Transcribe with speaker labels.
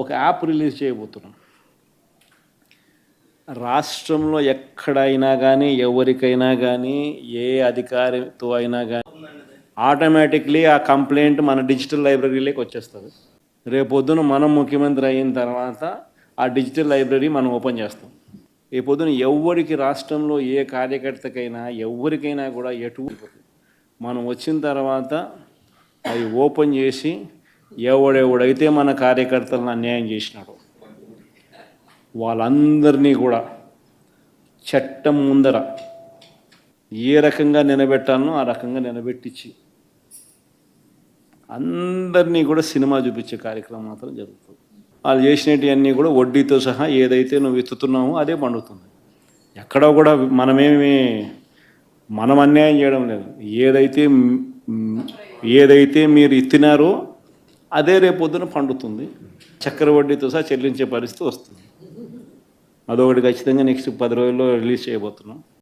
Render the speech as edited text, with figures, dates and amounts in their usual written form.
Speaker 1: ఒక app release చేయబోతున్నాం. రాష్ట్రంలో ఎక్కడైనా కానీ ఎవరికైనా కానీ ఏ అధికారితో అయినా కానీ ఆటోమేటిక్లీ ఆ కంప్లైంట్ మన డిజిటల్ లైబ్రరీలోకి వచ్చేస్తుంది. రేపొద్దున మనం ముఖ్యమంత్రి అయిన తర్వాత ఆ డిజిటల్ లైబ్రరీ మనం ఓపెన్ చేస్తాం. రేపొద్దున ఎవరికి రాష్ట్రంలో ఏ కార్యకర్తకైనా ఎవరికైనా కూడా మనం వచ్చిన తర్వాత అది ఓపెన్ చేసి ఎవడెవడైతే మన కార్యకర్తలను అన్యాయం చేసినాడో వాళ్ళందరినీ కూడా చట్టం ముందర ఏ రకంగా నిలబెట్టాలనో ఆ రకంగా నిలబెట్టించి అందరినీ కూడా సినిమా చూపించే కార్యక్రమం మాత్రం జరుగుతుంది. వాళ్ళు చేసినవన్నీ కూడా వడ్డీతో సహా ఏదైతే నువ్వు ఎత్తుతున్నావో అదే పండుతుంది. ఎక్కడో కూడా మనం అన్యాయం చేయడం లేదు. ఏదైతే మీరు ఎత్తినారో అదే రేపొద్దున పండుతుంది. చక్కెర వడ్డీతో సహా చెల్లించే పరిస్థితి వస్తుంది. అదొకటి ఖచ్చితంగా నెక్స్ట్ 10 రోజుల్లో రిలీజ్ చేయబోతున్నాం.